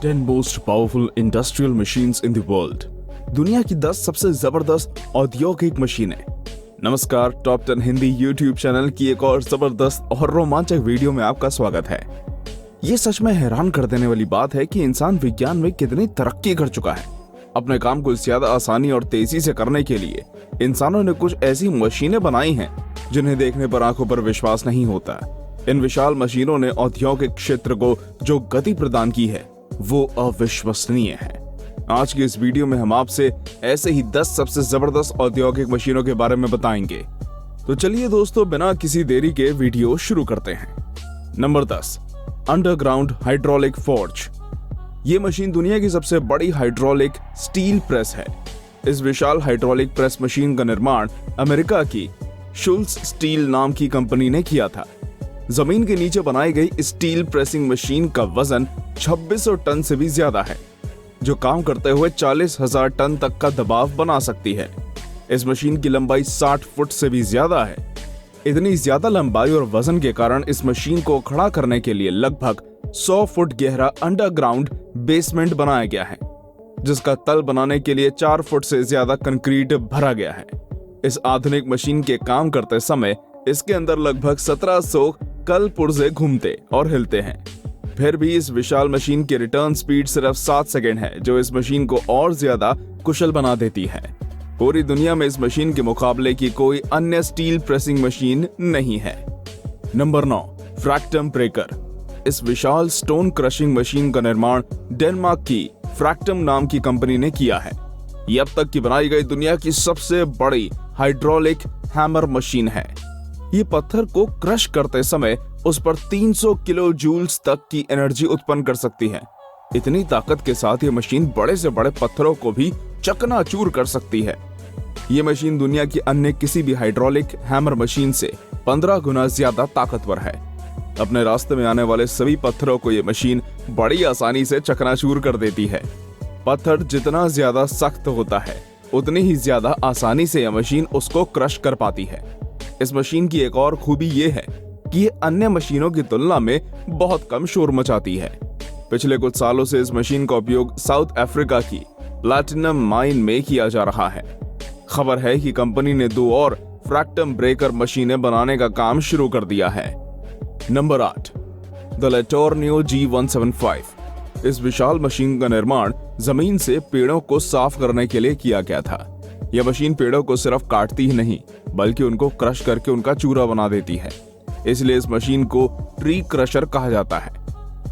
10 most powerful industrial machines in the world. दुनिया की 10 सबसे जबरदस्त औद्योगिक मशीनें। नमस्कार, टॉप 10 हिंदी यूट्यूब चैनल की एक और जबरदस्त और रोमांचक वीडियो में आपका स्वागत है। ये सच में हैरान कर देने वाली बात है कि इंसान विज्ञान में कितनी तरक्की कर चुका है। अपने काम को ज्यादा आसानी और तेजी से करने के लिए इंसानों ने कुछ ऐसी मशीनें बनाई हैं जिन्हें देखने पर आंखों पर विश्वास नहीं होता। इन विशाल मशीनों ने औद्योगिक क्षेत्र को जो गति प्रदान की है वो अविश्वसनीय है। आज की इस वीडियो में हम आपसे ऐसे ही 10 सबसे जबरदस्त औद्योगिक मशीनों के बारे में बताएंगे। तो चलिए दोस्तों, बिना किसी देरी के वीडियो शुरू करते हैं। Number 10, underground hydraulic forge. ये मशीन दुनिया की सबसे बड़ी हाइड्रोलिक स्टील प्रेस है। इस विशाल हाइड्रोलिक प्रेस मशीन का निर्माण अमेरिका की शुल्स स्टील नाम की कंपनी ने किया था। जमीन के नीचे बनाई गई स्टील प्रेसिंग मशीन का वजन 2600 टन से भी ज्यादा है, जो काम करते हुए 40,000 टन तक का दबाव बना सकती है। इस मशीन की लंबाई 60 फुट से भी ज्यादा है। इतनी ज्यादा लंबाई और वजन के कारण इस मशीन को खड़ा करने के लिए लगभग 100 फुट गहरा अंडरग्राउंड बेसमेंट बनाया गया है, जिसका तल बनाने के लिए 4 फुट से ज्यादा कंक्रीट भरा गया है। इस आधुनिक मशीन के काम करते समय इसके अंदर लगभग 1700 कल पुर्जे घूमते और हिलते हैं। फिर भी इस विशाल मशीन की रिटर्न स्पीड सिर्फ 7 सेकंड है, जो इस मशीन को और ज्यादा कुशल बना देती है। पूरी दुनिया में इस मशीन के मुकाबले की कोई अन्य स्टील प्रेसिंग मशीन नहीं है। नंबर 9, फ्रैक्टम ब्रेकर। इस विशाल स्टोन क्रशिंग मशीन का निर्माण डेनमार्क की फ्रैक्टम नाम की कंपनी ने किया है। ये अब तक की बनाई गई दुनिया की सबसे बड़ी हाइड्रोलिक हैमर मशीन है। ये पत्थर को क्रश करते समय उस पर 300 किलो जूल्स तक की एनर्जी उत्पन्न कर सकती है। इतनी ताकत के साथ ये मशीन बड़े से बड़े पत्थरों को भी चकनाचूर कर सकती है। ये मशीन दुनिया की अन्य किसी भी हाइड्रोलिक हैमर मशीन से 15 गुना ज्यादा ताकतवर है। अपने रास्ते में आने वाले सभी पत्थरों को ये मशीन बड़ी आसानी से चकनाचूर कर देती है। पत्थर जितना ज्यादा सख्त होता है, उतनी ही ज्यादा आसानी से यह मशीन उसको क्रश कर पाती है। इस मशीन की एक और खूबी ये है कि ये अन्य मशीनों की तुलना में बहुत कम शोर मचाती है। पिछले कुछ सालों से इस मशीन का उपयोग साउथ अफ्रीका की प्लैटिनम माइन में किया जा रहा है। खबर है कि कंपनी ने 2 और फ्रैक्टम ब्रेकर मशीनें बनाने का काम शुरू कर दिया है। Number 8, the LeTourneau G175। इस विशाल मशीन का निर्माण जमीन से पेड़ों को साफ करने के लिए किया गया था। यह मशीन पेड़ों को सिर्फ काटती ही नहीं, बल्कि उनको क्रश करके उनका चूरा बना देती है। इसलिए इस मशीन को ट्री क्रशर कहा जाता है।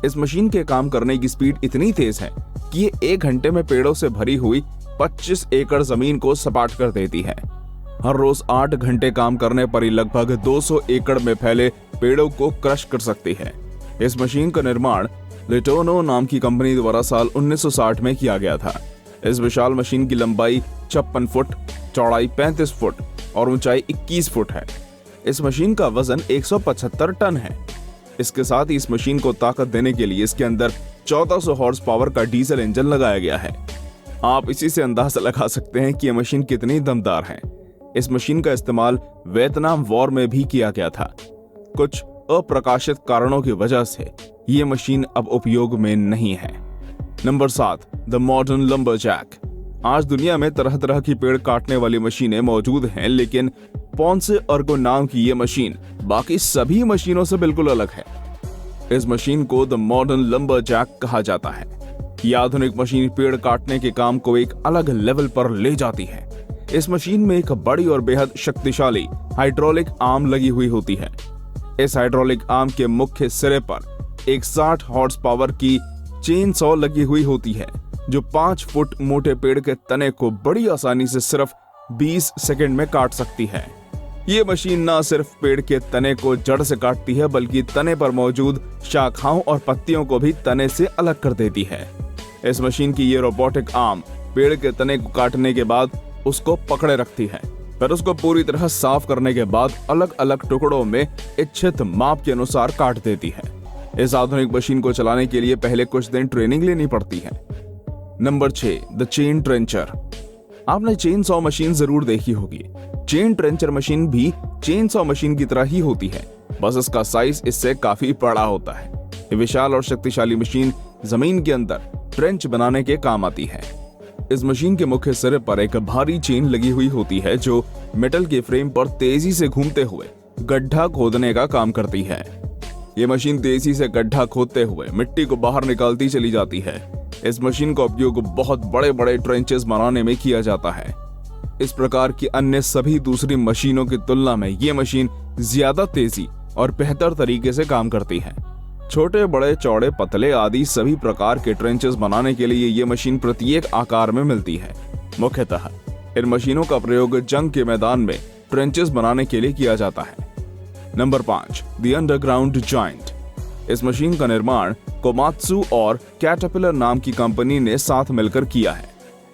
इस मशीन के काम करने की स्पीड इतनी तेज है कि ये 1 घंटे में पेड़ों से भरी हुई 25 एकड़ जमीन को सपाट कर देती है। हर रोज 8 घंटे काम करने पर ही लगभग 200 एकड़ में फैले पेड़ों को क्रश कर सकती है। इस मशीन का निर्माण लेटोनो नाम की कंपनी द्वारा साल 1960 में किया गया था। इस विशाल मशीन की लंबाई 56 फुट, चौड़ाई 35 फुट और ऊंचाई 21 फुट है। इस मशीन का वजन 175 टन है। इसके साथ ही इस मशीन को ताकत देने के लिए इसके अंदर 1400 हॉर्स पावर का डीजल इंजन लगाया गया है। आप इसी से अंदाजा लगा सकते हैं कि यह मशीन कितनी दमदार है। इस मशीन का इस्तेमाल वियतनाम वॉर में भी किया गया था। कुछ अप्रकाशित कारणों की वजह से ये मशीन अब उपयोग में नहीं है। Number 7, the modern lumberjack. आज दुनिया में तरह तरह की पेड़ काटने वाली मशीनें मौजूद हैं, लेकिन पोंसे अर्गो नाम की ये मशीन बाकी सभी मशीनों से बिल्कुल अलग है। इस मशीन को द मॉडर्न लंबरजैक कहा जाता है। यह आधुनिक मशीन पेड़ काटने के काम को एक अलग लेवल पर ले जाती है। इस मशीन में एक बड़ी और बेहद शक्तिशाली हाइड्रोलिक आर्म लगी हुई होती है। इस हाइड्रोलिक आर्म के मुख्य सिरे पर एक 60 हॉर्स पावर की चेन सॉ लगी हुई होती है, जो 5 फुट मोटे पेड़ के तने को बड़ी आसानी से सिर्फ 20 सेकंड में काट सकती है। ये मशीन न सिर्फ पेड़ के तने को जड़ से काटती है, बल्कि तने पर मौजूद शाखाओं और पत्तियों को भी तने से अलग कर देती है। इस मशीन की ये रोबोटिक आर्म पेड़ के तने को काटने के बाद उसको पकड़े रखती है, फिर उसको पूरी तरह साफ करने के बाद अलग अलग टुकड़ों में इच्छित माप के अनुसार काट देती है। इस आधुनिक मशीन को चलाने के लिए पहले कुछ दिन ट्रेनिंग लेनी पड़ती है। Number 6, the chain trencher. आपने चेन सॉ मशीन जरूर देखी होगी। चेन ट्रेंचर मशीन भी चेन सॉ मशीन की तरह ही होती है, बस इसका साइज इससे काफी बड़ा होता है। ये विशाल और शक्तिशाली मशीन जमीन के अंदर ट्रेंच बनाने के काम आती है। इस मशीन के मुख्य सिरे पर एक भारी चेन लगी हुई होती है जो मेटल के फ्रेम पर तेजी से घूमते हुए गड्ढा खोदने का काम करती है। ये मशीन तेजी से गड्ढा खोदते हुए मिट्टी को बाहर निकालती चली जाती है। इस मशीन का उपयोग बहुत बड़े बड़े ट्रेंचेस बनाने में किया जाता है। इस प्रकार की अन्य सभी दूसरी मशीनों की तुलना में ये मशीन ज्यादा तेजी और बेहतर तरीके से काम करती है। छोटे बड़े चौड़े पतले आदि सभी प्रकार के ट्रेंचेस बनाने के लिए ये मशीन प्रत्येक आकार में मिलती है। मुख्यतः इन मशीनों का प्रयोग जंग के मैदान में ट्रेंचेस बनाने के लिए किया जाता है। Number 5, the underground giant. इस मशीन का निर्माण कोमात्सु और कैटरपिलर नाम की कंपनी ने साथ मिलकर किया है।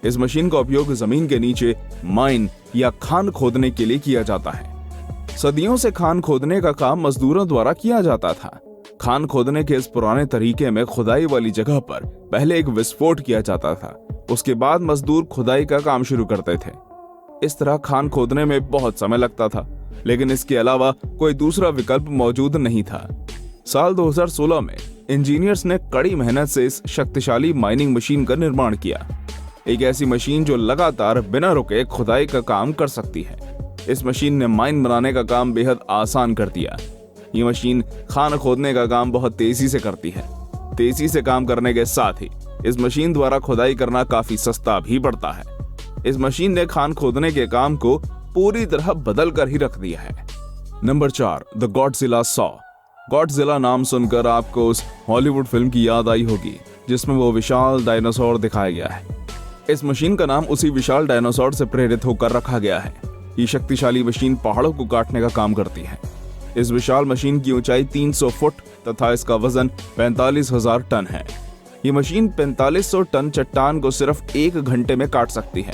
इस मशीन का उपयोग जमीन के नीचे माइन या खान खोदने के लिए किया जाता है। सदियों से खान खोदने का काम मजदूरों द्वारा किया जाता था। खान खोदने के इस पुराने तरीके में खुदाई वाली जगह पर पहले एक विस्फोट किया जाता था, उसके बाद मजदूर खुदाई का काम शुरू करते थे। इस तरह खान खोदने में बहुत समय लगता था, लेकिन इसके अलावा कोई दूसरा विकल्प मौजूद नहीं था। साल 2016 में इंजीनियर्स ने कड़ी मेहनत से इस शक्तिशाली माइनिंग मशीन का निर्माण किया। एक ऐसी मशीन जो लगातार बिना रुके खुदाई का काम कर सकती है। इस मशीन ने माइन बनाने का काम बेहद आसान कर दिया। ये मशीन खान खोदने का काम बहुत तेजी से करती है। तेजी से काम करने के साथ ही इस मशीन द्वारा खुदाई करना काफी सस्ता भी पड़ता है। इस मशीन ने खान खोदने के काम को पूरी तरह बदल कर ही रख दिया है। Number 4, the Godzilla saw. Godzilla नाम सुनकर आपको उस हॉलीवुड फिल्म की याद आई होगी जिसमें वो विशाल डायनासोर दिखाया गया है। इस मशीन का नाम उसी विशाल डायनासोर से प्रेरित होकर रखा गया है। ये शक्तिशाली मशीन पहाड़ों को काटने का काम करती है। इस विशाल मशीन की ऊंचाई 300 फुट तथा इसका वजन 45,000 टन है। ये मशीन 4500 टन चट्टान को सिर्फ 1 घंटे में काट सकती है।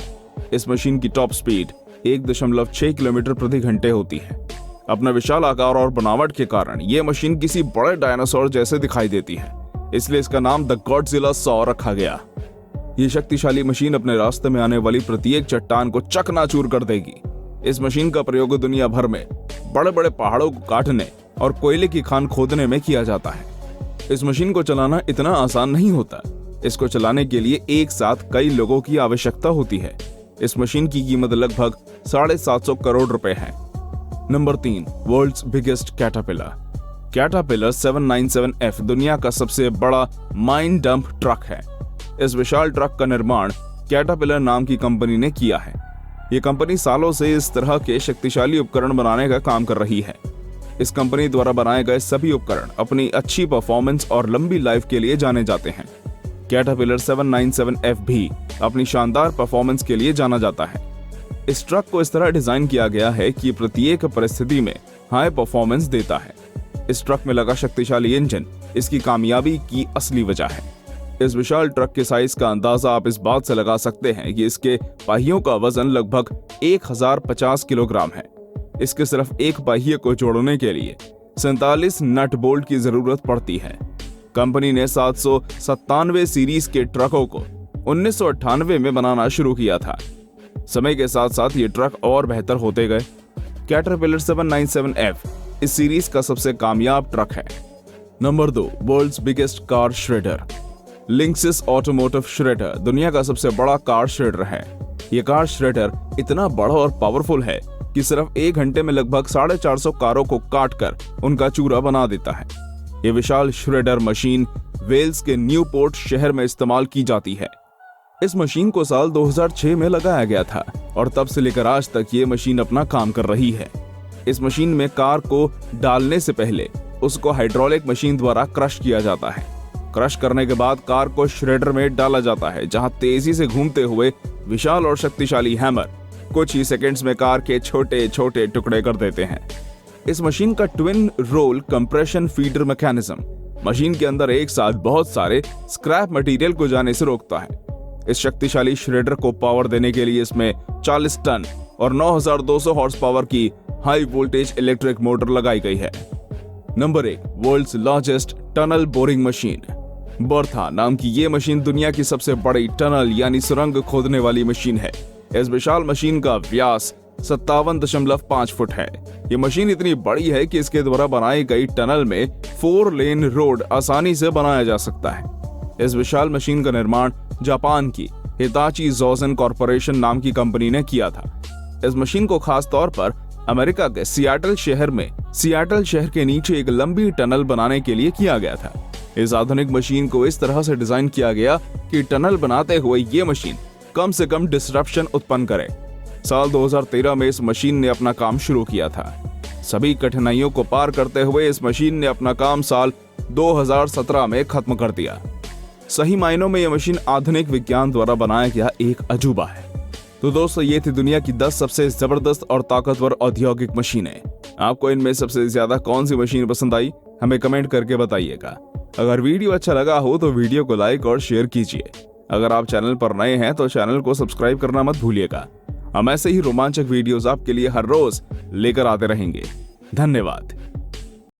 इस मशीन की टॉप स्पीड 1.6 किलोमीटर प्रति घंटे होती है। अपना विशाल आकार और बनावट के कारण ये मशीन किसी बड़े डायनासोर जैसे दिखाई देती है, इसलिए इसका नाम द गॉडजिला सॉ रखा गया। ये शक्तिशाली मशीन अपने रास्ते में आने वाली प्रत्येक चट्टान को चकनाचूर कर देगी। इस मशीन का प्रयोग दुनिया भर में बड़े बड़े पहाड़ों को काटने और कोयले की खान खोदने में किया जाता है। इस मशीन को चलाना इतना आसान नहीं होता। इसको चलाने के लिए एक साथ कई लोगों की आवश्यकता होती है। इस मशीन की कीमत लगभग 750 करोड़ रुपए है। Number 3, world's biggest Caterpillar. Caterpillar 797F दुनिया का सबसे बड़ा माइन डंप ट्रक है। इस विशाल ट्रक का निर्माण कैटरपिलर नाम की कंपनी ने किया है। ये कंपनी सालों से इस तरह के शक्तिशाली उपकरण बनाने का काम कर रही है। इस कंपनी द्वारा बनाए गए सभी उपकरण अपनी अच्छी परफॉर्मेंस और लंबी लाइफ के लिए जाने जाते हैं। कैटरपिलर 797F भी अपनी शानदार परफॉर्मेंस के लिए जाना जाता है। इस ट्रक को इस तरह डिजाइन किया गया है कि प्रत्येक परिस्थिति में हाई परफॉर्मेंस देता है। इस ट्रक में लगा शक्तिशाली इंजन इसकी कामयाबी की असली वजह है। इस विशाल ट्रक के साइज का अंदाजा आप इस बात से लगा सकते हैं कि इसके पहियों का वजन लगभग 1050 किलोग्राम है। इसके सिर्फ एक पहिए को जोड़ने के लिए 47 नट बोल्ट की जरूरत पड़ती है। कंपनी ने 797 सीरीज के ट्रकों को 1998 में बनाना शुरू किया था। समय के साथ साथ ये ट्रक और बेहतर होते गए। कैटरपिलर 797F इस सीरीज का सबसे कामयाब ट्रक है। Number 2, world's biggest car shredder. Linksys automotive shredder दुनिया का सबसे बड़ा कार श्रेडर है। ये कार श्रेडर इतना बड़ा और पावरफुल है कि सिर्फ 1 घंटे में लगभग 450 कारों को काटकर उनका चूरा बना देता है। ये विशाल श्रेडर मशीन वेल्स के न्यूपोर्ट शहर में इस्तेमाल की जाती है। इस मशीन को साल 2006 में लगाया गया था और तब से लेकर आज तक ये मशीन अपना काम कर रही है। इस मशीन में कार को डालने से पहले उसको हाइड्रोलिक मशीन द्वारा क्रश किया जाता है। क्रश करने के बाद कार को श्रेडर में डाला जाता है, जहां तेजी से घूमते हुए विशाल और शक्तिशाली हैमर कुछ ही सेकंड्स में कार के छोटे छोटे टुकड़े कर देते हैं। इस मशीन का twin roll compression feeder mechanism machine के अंदर एक साथ बहुत सारे स्क्रैप मटेरियल को जाने से रोकता है। इस शक्तिशाली श्रेडर को पावर देने के लिए इसमें 40 टन और 9200 हॉर्स पावर की हाई वोल्टेज इलेक्ट्रिक मोटर लगाई गई है। Number 1, world's largest tunnel boring machine. Bertha नाम की ये मशीन दुनिया की सबसे बड़ी टनल यानी सुरंग खोदने वाली मशीन है। इस विशाल मशीन का व्यास 57.5 फुट है। ये मशीन इतनी बड़ी है कि इसके द्वारा बनाई गई टनल में 4 लेन रोड आसानी से बनाया जा सकता है। इस विशाल मशीन का निर्माण जापान की हिताची जोसेन कॉरपोरेशन नाम की कंपनी ने किया था। इस मशीन को खास तौर पर अमेरिका के सियाटल शहर के नीचे एक लंबी टनल बनाने के लिए किया गया था। इस आधुनिक मशीन को इस तरह से डिजाइन किया गया कि टनल बनाते हुए ये मशीन कम से कम डिस्ट्रप्शन उत्पन्न करे। साल 2013 में इस मशीन ने अपना काम शुरू किया था। सभी कठिनाइयों को पार करते हुए इस मशीन ने अपना काम साल 2017 में खत्म कर दिया। सही मायनों में यह मशीन आधुनिक विज्ञान द्वारा बनाया गया एक अजूबा है। तो दोस्तों, ये थी दुनिया की 10 सबसे जबरदस्त और ताकतवर औद्योगिक मशीनें। आपको इनमें सबसे ज्यादा कौन सी मशीन पसंद आई, हमें कमेंट करके बताइएगा। अगर वीडियो अच्छा लगा हो तो वीडियो को लाइक और शेयर कीजिए। अगर आप चैनल पर नए हैं तो चैनल को सब्सक्राइब करना मत भूलिएगा। हम ऐसे ही रोमांचक वीडियोस आपके लिए हर रोज लेकर आते रहेंगे। धन्यवाद।